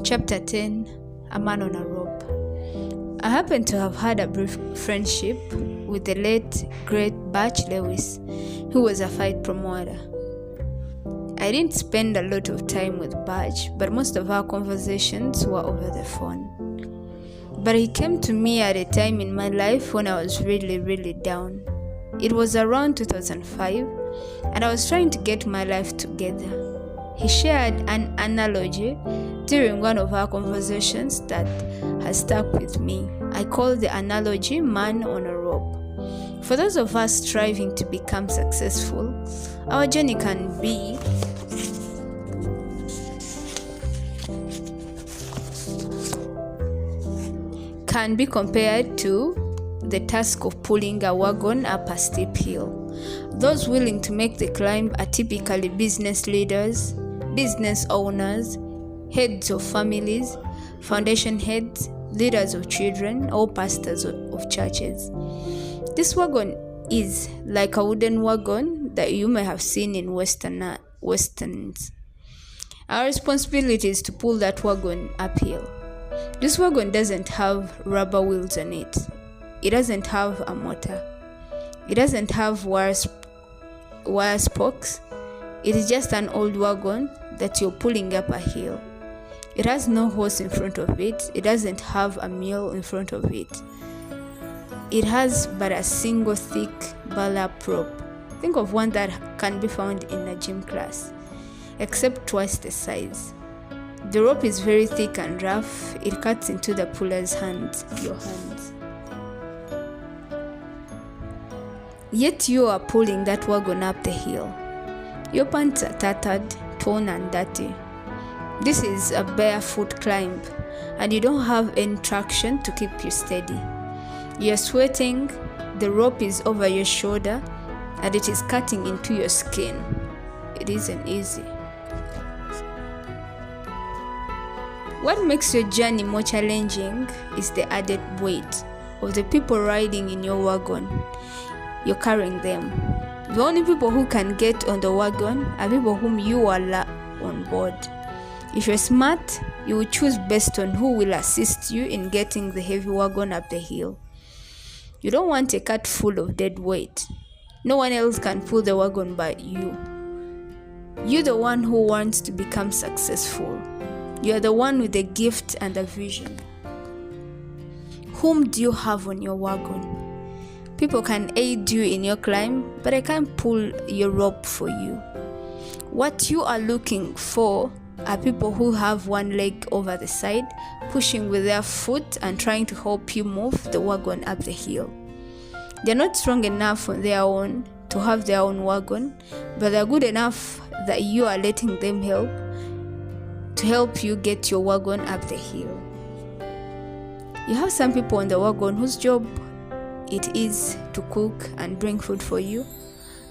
Chapter 10 A Man on a Rope. I happen to have had a brief friendship with the late, great Butch Lewis, who was a fight promoter. I didn't spend a lot of time with Butch, but most of our conversations were over the phone. But he came to me at a time in my life when I was really down. It was around 2005, and I was trying to get my life together. He shared an analogy during one of our conversations that has stuck with me. I call the analogy man on a rope. For those of us striving to become successful, our journey can be compared to the task of pulling a wagon up a steep hill. Those willing to make the climb are typically business leaders, business owners, heads of families, foundation heads, leaders of children, or pastors of churches. This wagon is like a wooden wagon that you may have seen in westerns. Our responsibility is to pull that wagon uphill. This wagon doesn't have rubber wheels on it. It doesn't have a motor. It doesn't have wire spokes. It is just an old wagon that you're pulling up a hill. It has no horse in front of it. It doesn't have a mule in front of it. It has but a single thick burlap rope. Think of one that can be found in a gym class, except twice the size. The rope is very thick and rough. It cuts into the puller's hands, your hands. Yet you are pulling that wagon up the hill. Your pants are tattered, torn and dirty. This is a barefoot climb, and you don't have any traction to keep you steady. You're sweating, the rope is over your shoulder, and it is cutting into your skin. It isn't easy. What makes your journey more challenging is the added weight of the people riding in your wagon. You're carrying them. The only people who can get on the wagon are people whom you allow on board. If you're smart, you will choose based on who will assist you in getting the heavy wagon up the hill. You don't want a cart full of dead weight. No one else can pull the wagon but you. You're the one who wants to become successful. You're the one with the gift and the vision. Whom do you have on your wagon? People can aid you in your climb, but I can't pull your rope for you. What you are looking for are people who have one leg over the side, pushing with their foot and trying to help you move the wagon up the hill. They're not strong enough on their own to have their own wagon, but they're good enough that you are letting them help you get your wagon up the hill. You have some people on the wagon whose job it is to cook and bring food for you.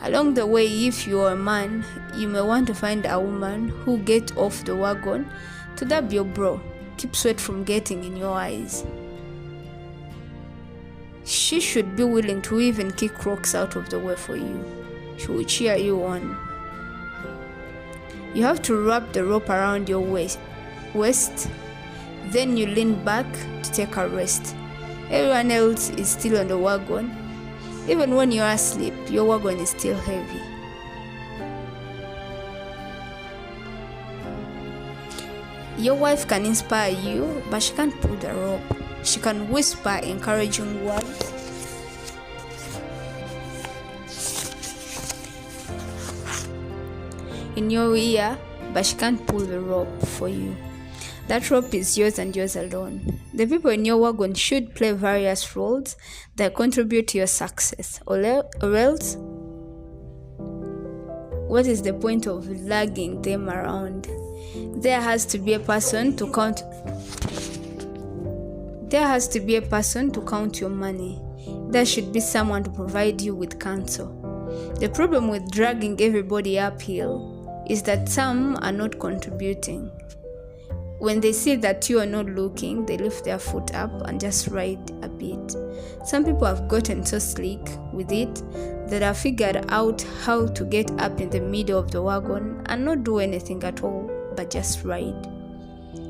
Along the way, if you are a man, you may want to find a woman who gets off the wagon to dab your bro, keep sweat from getting in your eyes. She should be willing to even kick rocks out of the way for you. She will cheer you on. You have to wrap the rope around your waist, then you lean back to take a rest. Everyone else is still on the wagon. Even when you are asleep, your wagon is still heavy. Your wife can inspire you, but she can't pull the rope. She can whisper encouraging words. In your ear, but she can't pull the rope for you. That rope is yours and yours alone. The people in your wagon should play various roles that contribute to your success, or else, what is the point of lugging them around? There has to be a person to count your money. There should be someone to provide you with counsel. The problem with dragging everybody uphill is that some are not contributing. When they see that you are not looking, they lift their foot up and just ride a bit. Some people have gotten so slick with it that have figured out how to get up in the middle of the wagon and not do anything at all, but just ride.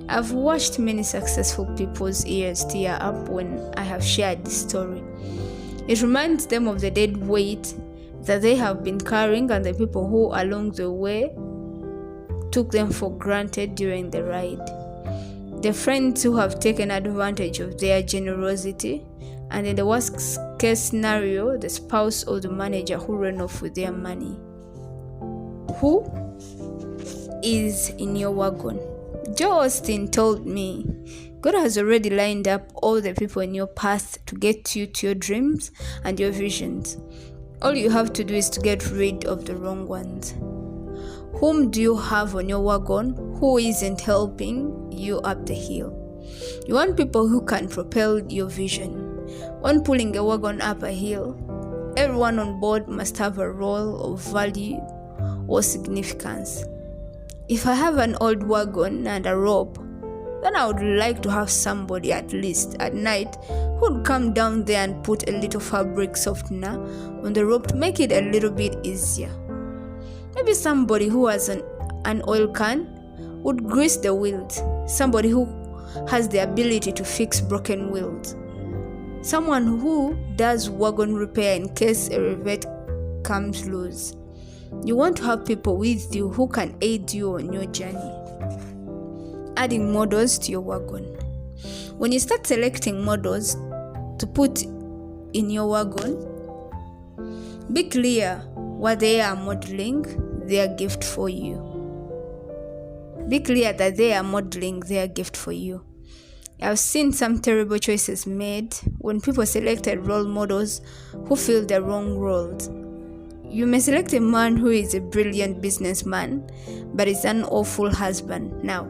I've watched many successful people's ears tear up when I have shared this story. It reminds them of the dead weight that they have been carrying and the people who along the way took them for granted during the ride. The friends who have taken advantage of their generosity, and in the worst case scenario, the spouse or the manager who ran off with their money. Who is in your wagon? Joe Austin told me, God has already lined up all the people in your path to get you to your dreams and your visions. All you have to do is to get rid of the wrong ones. Whom do you have on your wagon who isn't helping you up the hill? You want people who can propel your vision. When pulling a wagon up a hill, everyone on board must have a role of value or significance. If I have an old wagon and a rope, then I would like to have somebody at least at night who would come down there and put a little fabric softener on the rope to make it a little bit easier. Maybe somebody who has an oil can would grease the wheels. Somebody who has the ability to fix broken wheels. Someone who does wagon repair in case a rivet comes loose. You want to have people with you who can aid you on your journey. Adding models to your wagon. When you start selecting models to put in your wagon, be clear what they are modeling their gift for you. Be clear that they are modeling their gift for you. I've seen some terrible choices made when people selected role models who fill the wrong roles. You may select a man who is a brilliant businessman, but is an awful husband. Now,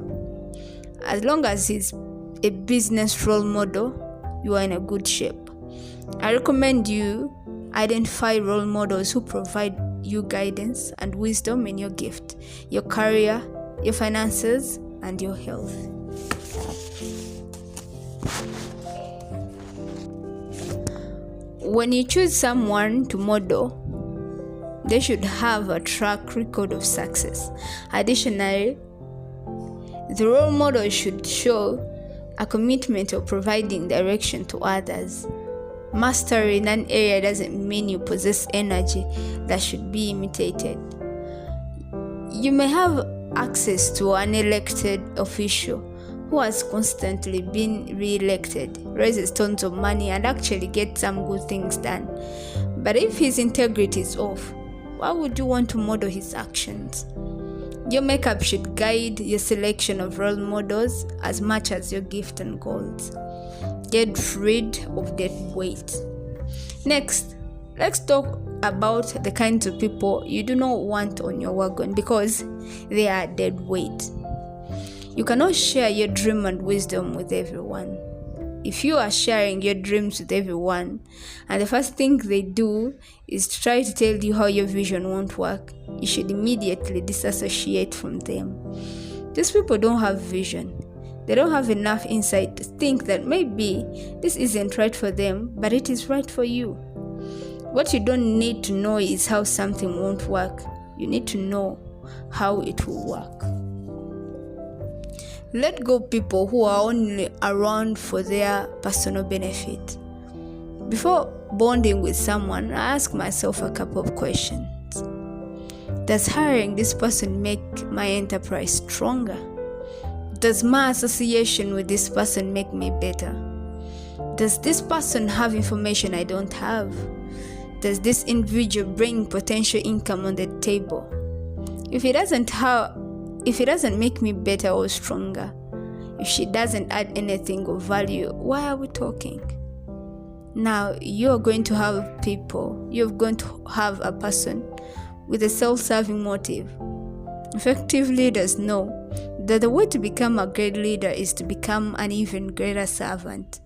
as long as he's a business role model, you are in a good shape. I recommend you identify role models who provide you guidance and wisdom in your gift, your career, your finances, and your health. When you choose someone to model, they should have a track record of success. Additionally, the role model should show a commitment of providing direction to others. Mastery in an area doesn't mean you possess energy that should be imitated. You may have access to an elected official who has constantly been re-elected, raises tons of money, and actually gets some good things done. But if his integrity is off, why would you want to model his actions? Your makeup should guide your selection of role models as much as your gift and goals. Get rid of dead weight. Next, let's talk about the kinds of people you do not want on your wagon because they are dead weight. You cannot share your dream and wisdom with everyone. If you are sharing your dreams with everyone, and the first thing they do is to try to tell you how your vision won't work, you should immediately disassociate from them. These people don't have vision. They don't have enough insight to think that maybe this isn't right for them, but it is right for you. What you don't need to know is how something won't work. You need to know how it will work. Let go people who are only around for their personal benefit. Before bonding with someone, I ask myself a couple of questions. Does hiring this person make my enterprise stronger? Does my association with this person make me better? Does this person have information I don't have? Does this individual bring potential income on the table? If it doesn't make me better or stronger, if she doesn't add anything of value, why are we talking? Now, you're going to have a person with a self-serving motive. Effective leaders know that the way to become a great leader is to become an even greater servant.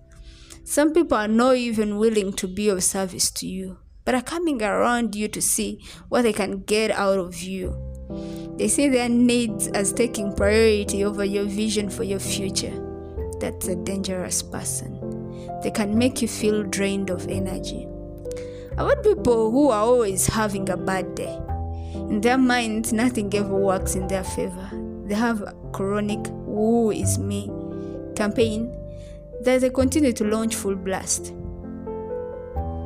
Some people are not even willing to be of service to you, but are coming around you to see what they can get out of you. They see their needs as taking priority over your vision for your future. That's a dangerous person. They can make you feel drained of energy. Avoid people who are always having a bad day. In their minds, nothing ever works in their favor. They have chronic "Woo is me" campaign that they continue to launch full blast.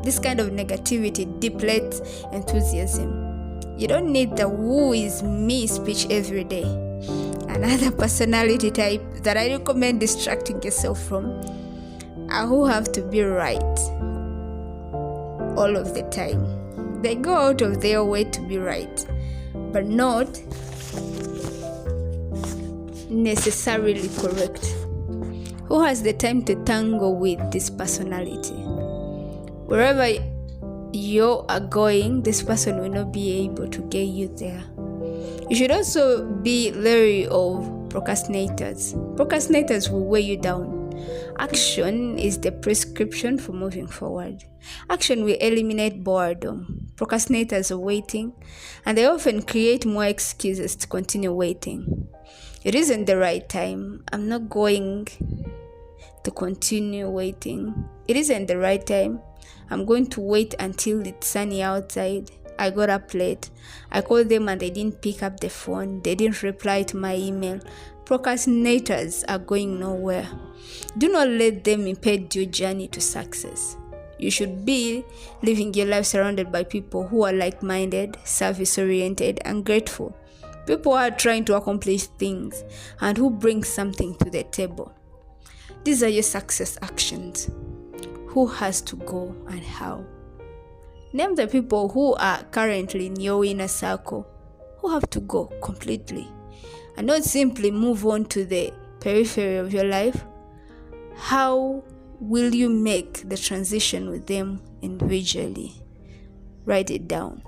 This kind of negativity depletes enthusiasm. You don't need the "woo is me" speech every day. Another personality type that I recommend distracting yourself from are who have to be right all of the time. They go out of their way to be right, but not necessarily correct. Who has the time to tangle with this personality? Wherever you are going, this person will not be able to get you there. You should also be leery of procrastinators. Procrastinators will weigh you down. Action is the prescription for moving forward. Action will eliminate boredom. Procrastinators are waiting, and they often create more excuses to continue waiting. It isn't the right time. I'm not going to continue waiting. It isn't the right time. I'm going to wait until it's sunny outside. I got up late. I called them and they didn't pick up the phone. They didn't reply to my email. Procrastinators are going nowhere. Do not let them impede your journey to success. You should be living your life surrounded by people who are like-minded, service-oriented, and grateful. People who are trying to accomplish things and who bring something to the table. These are your success actions. Who has to go and how? Name the people who are currently in your inner circle who have to go completely, and not simply move on to the periphery of your life. How will you make the transition with them individually? Write it down.